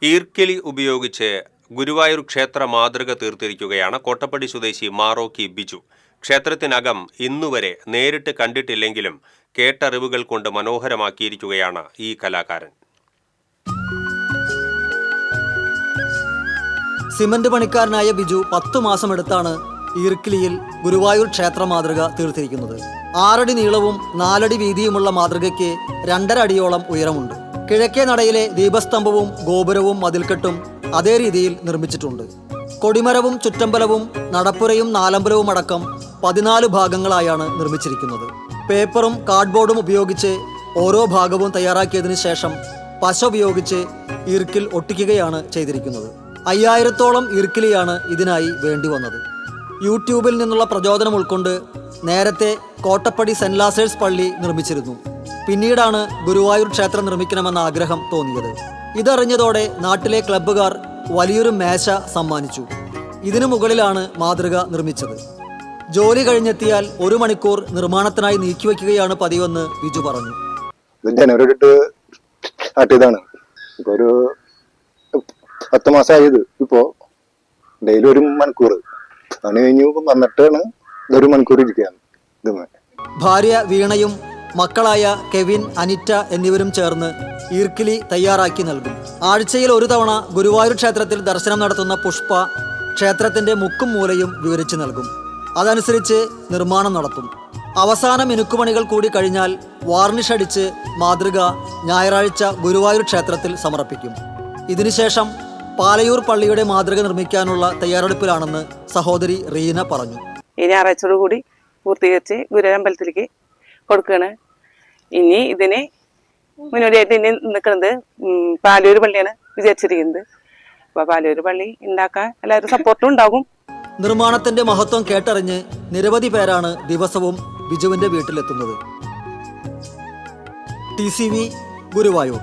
ഈർക്കിലി ഉപയോഗിച്ച് ഗുരുവായൂർ ക്ഷേത്ര മാതൃക തീർത്തിരിക്കുകയാണ് കോട്ടപ്പടി സ്വദേശി മാറോക്കി ബിജു. ക്ഷേത്രത്തിനകം ഇന്നുവരെ നേരിട്ട് കണ്ടിട്ടില്ലെങ്കിലും കേട്ടറിവുകൾ കൊണ്ട് മനോഹരമാക്കിയിരിക്കുകയാണ് ഈ കലാകാരൻ. സിമന്റ് പണിക്കാരനായ ബിജു 10 മാസമെടുത്താണ് ഈർക്കിലിയിൽ ഗുരുവായൂർ ക്ഷേത്ര മാതൃക തീർത്തിരിക്കുന്നത്. 6 അടി നീളവും 4 അടി വീതിയുമുള്ള മാതൃകയ്ക്ക് 2.5 അടിയോളം ഉയരമുണ്ട്. കിഴക്കേ നടയിലെ ദീപസ്തംഭവും ഗോപുരവും മതിൽക്കെട്ടും അതേ രീതിയിൽ നിർമ്മിച്ചിട്ടുണ്ട്. കൊടിമരവും ചുറ്റമ്പലവും നടപ്പുരയും നാലമ്പലവും അടക്കം 14 ഭാഗങ്ങളായാണ് നിർമ്മിച്ചിരിക്കുന്നത്. പേപ്പറും കാർഡ്ബോർഡും ഉപയോഗിച്ച് ഓരോ ഭാഗവും തയ്യാറാക്കിയതിനു ശേഷം പശ ഉപയോഗിച്ച് ഈർക്കിൽ ഒട്ടിക്കുകയാണ് ചെയ്തിരിക്കുന്നത്. 5000-ഓളം ഈർക്കിലിയാണ് ഇതിനായി വേണ്ടി വന്നത്. യൂട്യൂബിൽ നിന്നുള്ള പ്രചോദനം ഉൾക്കൊണ്ട് നേരത്തെ കോട്ടപ്പടി സെന്റ് ലാസേഴ്സ് പള്ളി നിർമ്മിച്ചിരുന്നു. പിന്നീടാണ് ഗുരുവായൂർ ക്ഷേത്രം നിർമ്മിക്കണമെന്ന ആഗ്രഹം തോന്നിയത്. ഇതറിഞ്ഞതോടെ നാട്ടിലെ ക്ലബ്ബുകാർ വലിയൊരു മേശ സമ്മാനിച്ചു. ഇതിനു മുകളിലാണ് മാതൃക നിർമ്മിച്ചത്. ജോലി കഴിഞ്ഞെത്തിയാൽ 1 മണിക്കൂർ നിർമ്മാണത്തിനായി നീക്കിവെക്കുകയാണ് പതിവെന്ന് ബിജു പറഞ്ഞു. ജനുവരി സ്റ്റാർട്ടിയതാണ്. ഇപ്പൊ ഒരു 10 മാസമായത്. ഇപ്പോ ഡെയിലി 1 മണിക്കൂർ പണി കഴിഞ്ഞു വന്നിട്ടാണ് 1 മണിക്കൂർ ഇരിക്കുകയാണ്. ഭാര്യ വീണയും മക്കളായ കെവിൻ, അനിറ്റ എന്നിവരും ചേർന്ന് ഈർക്കിലി തയ്യാറാക്കി നൽകും. ആഴ്ചയിൽ 1 തവണ ഗുരുവായൂർ ക്ഷേത്രത്തിൽ ദർശനം നടത്തുന്ന പുഷ്പ ക്ഷേത്രത്തിന്റെ മുക്കും മൂലയും വിവരിച്ചു നൽകും. അതനുസരിച്ച് നിർമ്മാണം നടത്തും. അവസാന മിനുക്കുപണികൾ കൂടി കഴിഞ്ഞാൽ വാർണിഷ് അടിച്ച് മാതൃക ഞായറാഴ്ച ഗുരുവായൂർ ക്ഷേത്രത്തിൽ സമർപ്പിക്കും. ഇതിനുശേഷം പാലയൂർ പള്ളിയുടെ മാതൃക നിർമ്മിക്കാനുള്ള തയ്യാറെടുപ്പിലാണെന്ന് സഹോദരി റീന പറഞ്ഞു. ഈ ഞായറാഴ്ചയോട് കൂടി പൂർത്തീകരിച്ച് ഗുരുവായൂരമ്പലത്തിലേക്ക് കൊടുക്കുകയാണ്. ഇനി ഇതിന് മുന്നോടിയായിട്ട് ഇനി നിൽക്കുന്നത് പാലൂർ പള്ളിയാണ് വിചാരിച്ചിരിക്കുന്നത്. അപ്പോൾ പാലൂർ പള്ളി ഉണ്ടാക്കാൻ എല്ലാവരും സപ്പോർട്ടും ഉണ്ടാകും. നിർമ്മാണത്തിന്റെ മഹത്വം കേട്ടറിഞ്ഞ് നിരവധി പേരാണ് ദിവസവും ബിജുവിന്റെ വീട്ടിലെത്തുന്നത്. TCV ഗുരുവായൂർ.